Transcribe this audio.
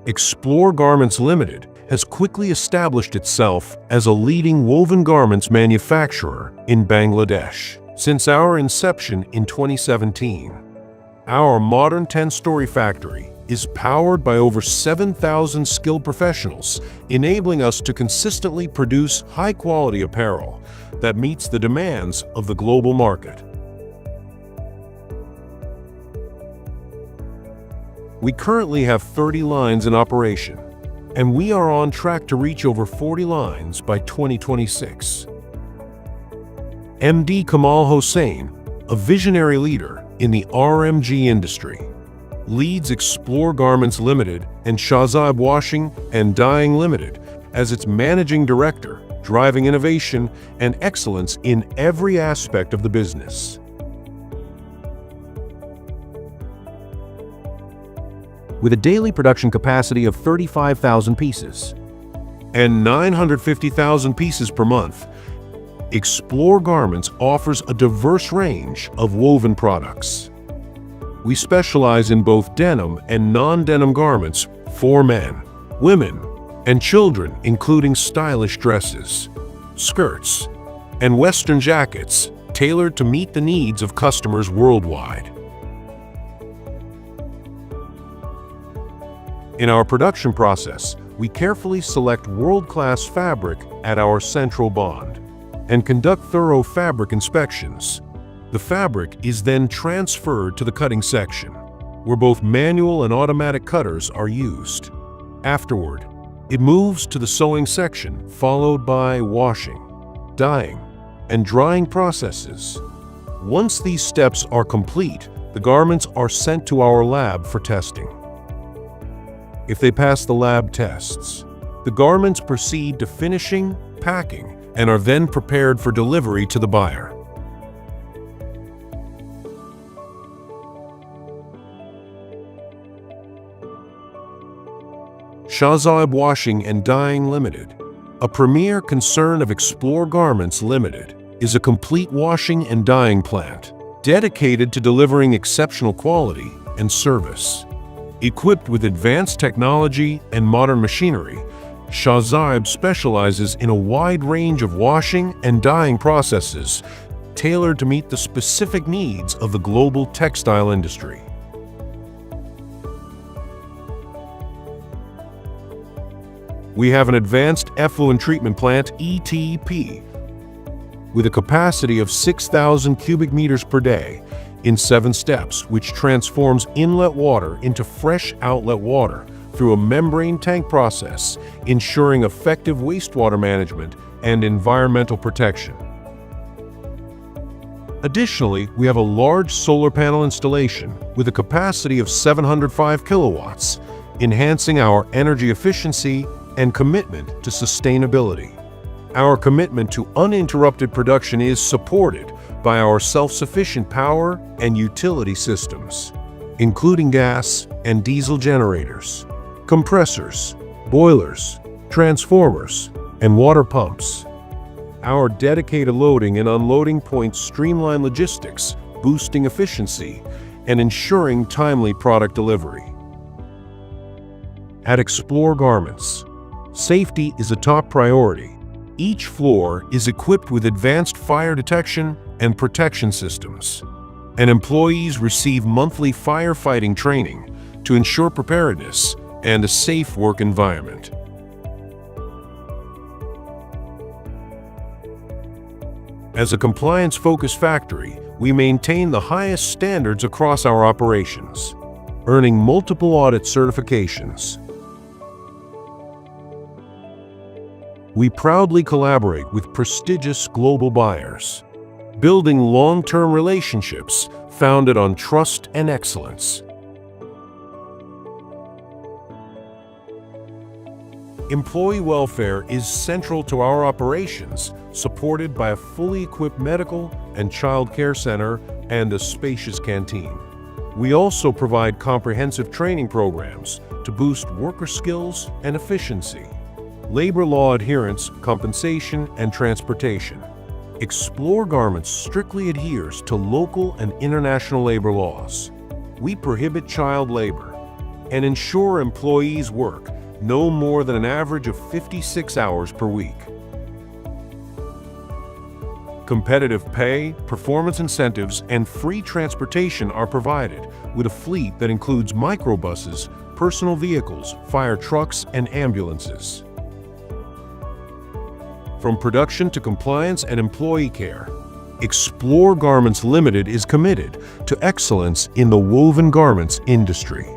Explore Garments Ltd has quickly established itself as a leading woven garments manufacturer in Bangladesh since our inception in 2017. Our modern 10-story factory is powered by over 7,000 skilled professionals, enabling us to consistently produce high-quality apparel that meets the demands of the global market. We currently have 30 lines in operation, and we are on track to reach over 40 lines by 2026. MD Kamal Hossain, a visionary leader in the RMG industry, leads Explore Garments Ltd and Shahzaib Washing and Dyeing Ltd as its managing director, driving innovation and excellence in every aspect of the business. With a daily production capacity of 35,000 pieces and 950,000 pieces per month, Explore Garments offers a diverse range of woven products. We specialize in both denim and non-denim garments for men, women, and children, including stylish dresses, skirts, and Western jackets tailored to meet the needs of customers worldwide. In our production process, we carefully select world-class fabric at our central bond and conduct thorough fabric inspections. The fabric is then transferred to the cutting section, where both manual and automatic cutters are used. Afterward, it moves to the sewing section, followed by washing, dyeing, and drying processes. Once these steps are complete, the garments are sent to our lab for testing. If they pass the lab tests, the garments proceed to finishing, packing, and are then prepared for delivery to the buyer. Shahzaib Washing and Dyeing Ltd, a premier concern of Explore Garments Ltd, is a complete washing and dyeing plant dedicated to delivering exceptional quality and service. Equipped with advanced technology and modern machinery, Shahzaib specializes in a wide range of washing and dyeing processes tailored to meet the specific needs of the global textile industry. We have an advanced effluent treatment plant, ETP, with a capacity of 6,000 cubic meters per day in 7 steps, which transforms inlet water into fresh outlet water through a membrane tank process, ensuring effective wastewater management and environmental protection. Additionally, we have a large solar panel installation with a capacity of 705 kilowatts, enhancing our energy efficiency and commitment to sustainability. Our commitment to uninterrupted production is supported by our self-sufficient power and utility systems, including gas and diesel generators, compressors, boilers, transformers, and water pumps. Our dedicated loading and unloading points streamline logistics, boosting efficiency and ensuring timely product delivery. At Explore Garments, safety is a top priority. Each floor is equipped with advanced fire detection and protection systems, and employees receive monthly firefighting training to ensure preparedness and a safe work environment. As a compliance-focused factory, we maintain the highest standards across our operations, earning multiple audit certifications. We proudly collaborate with prestigious global buyers, building long-term relationships founded on trust and excellence. Employee welfare is central to our operations, supported by a fully equipped medical and child care center and a spacious canteen. We also provide comprehensive training programs to boost worker skills and efficiency, labor law adherence, compensation, and transportation. Explore Garments strictly adheres to local and international labor laws. We prohibit child labor, and ensure employees work no more than an average of 56 hours per week. Competitive pay, performance incentives, and free transportation are provided, with a fleet that includes microbuses, personal vehicles, fire trucks, and ambulances. From production to compliance and employee care, Explore Garments Ltd is committed to excellence in the woven garments industry.